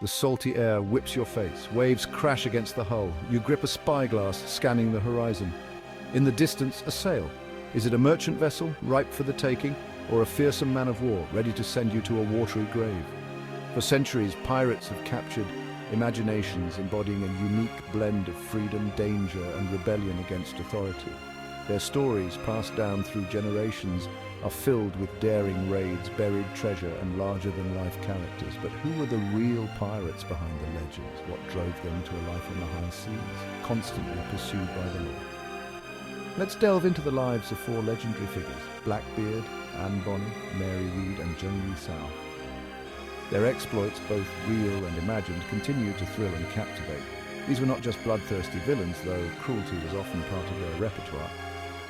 The salty air whips your face, waves crash against the hull. You grip a spyglass, scanning the horizon. In the distance, a sail. Is it a merchant vessel, ripe for the taking, or a fearsome man of war, ready to send you to a watery grave? For centuries, pirates have captured imaginations embodying a unique blend of freedom, danger, and rebellion against authority. Their stories, passed down through generations, are filled with daring raids, buried treasure, and larger-than-life characters. But who were the real pirates behind the legends? What drove them to a life on the high seas, constantly pursued by the law? Let's delve into the lives of four legendary figures: Blackbeard, Anne Bonny, Mary Read, and Zheng Yisao. Their exploits, both real and imagined, continue to thrill and captivate. These were not just bloodthirsty villains, though cruelty was often part of their repertoire.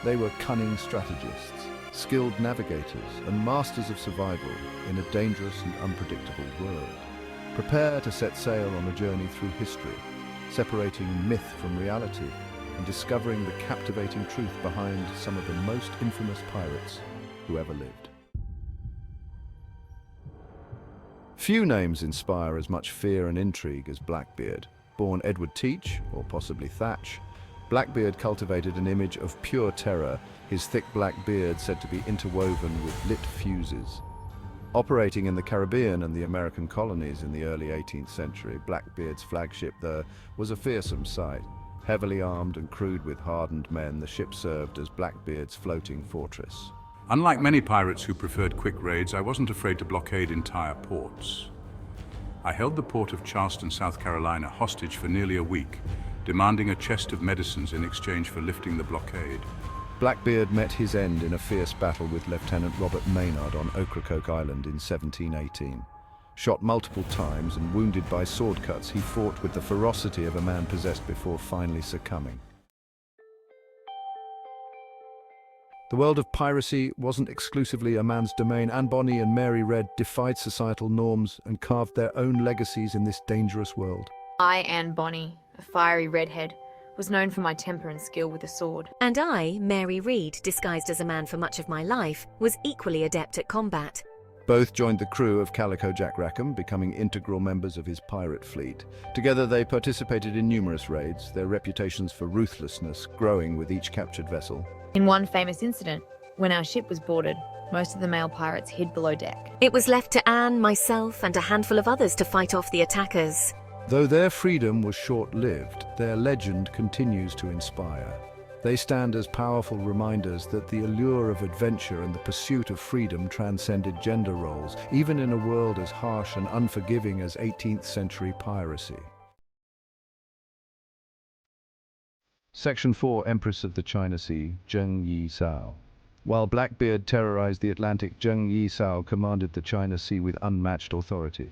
They were cunning strategists, skilled navigators, and masters of survival in a dangerous and unpredictable world. Prepare to set sail on a journey through history, separating myth from reality and discovering the captivating truth behind some of the most infamous pirates who ever lived. Few names inspire as much fear and intrigue as Blackbeard. Born Edward Teach, or possibly Thatch, Blackbeard cultivated an image of pure terror, his thick black beard said to be interwoven with lit fuses. Operating in the Caribbean and the American colonies in the early 18th century, Blackbeard's flagship there was a fearsome sight. Heavily armed and crewed with hardened men, the ship served as Blackbeard's floating fortress. Unlike many pirates who preferred quick raids, I wasn't afraid to blockade entire ports. I held the port of Charleston, South Carolina hostage for nearly a week, demanding a chest of medicines in exchange for lifting the blockade. Blackbeard met his end in a fierce battle with Lieutenant Robert Maynard on Ocracoke Island in 1718. Shot multiple times and wounded by sword cuts, he fought with the ferocity of a man possessed before finally succumbing. The world of piracy wasn't exclusively a man's domain. Anne Bonny and Mary Read defied societal norms and carved their own legacies in this dangerous world. I, Anne Bonny, a fiery redhead, was known for my temper and skill with a sword. And I, Mary Read, disguised as a man for much of my life, was equally adept at combat. Both joined the crew of Calico Jack Rackham, becoming integral members of his pirate fleet. Together they participated in numerous raids, their reputations for ruthlessness growing with each captured vessel. In one famous incident, when our ship was boarded, most of the male pirates hid below deck. It was left to Anne, myself, and a handful of others to fight off the attackers. Though their freedom was short-lived, their legend continues to inspire. They stand as powerful reminders that the allure of adventure and the pursuit of freedom transcended gender roles, even in a world as harsh and unforgiving as 18th century piracy. Section 4, Empress of the China Sea, Zheng Yisao. While Blackbeard terrorized the Atlantic, Zheng Yisao commanded the China Sea with unmatched authority.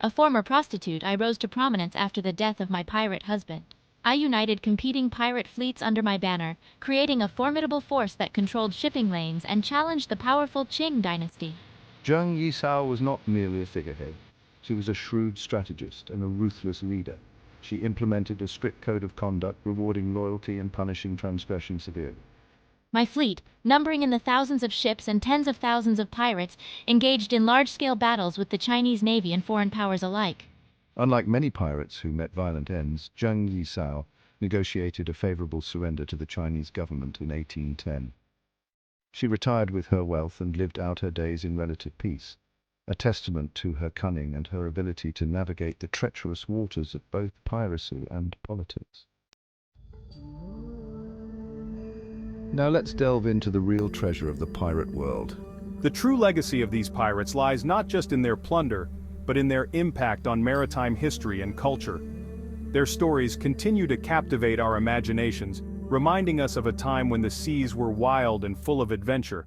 A former prostitute, I rose to prominence after the death of my pirate husband. I united competing pirate fleets under my banner, creating a formidable force that controlled shipping lanes and challenged the powerful Qing dynasty. Zheng Yisao was not merely a figurehead. She was a shrewd strategist and a ruthless leader. She implemented a strict code of conduct, rewarding loyalty and punishing transgression severely. My fleet, numbering in the thousands of ships and tens of thousands of pirates, engaged in large-scale battles with the Chinese Navy and foreign powers alike. Unlike many pirates who met violent ends, Zheng Yisao negotiated a favorable surrender to the Chinese government in 1810. She retired with her wealth and lived out her days in relative peace, a testament to her cunning and her ability to navigate the treacherous waters of both piracy and politics. Now let's delve into the real treasure of the pirate world. The true legacy of these pirates lies not just in their plunder, but in their impact on maritime history and culture. Their stories continue to captivate our imaginations, reminding us of a time when the seas were wild and full of adventure,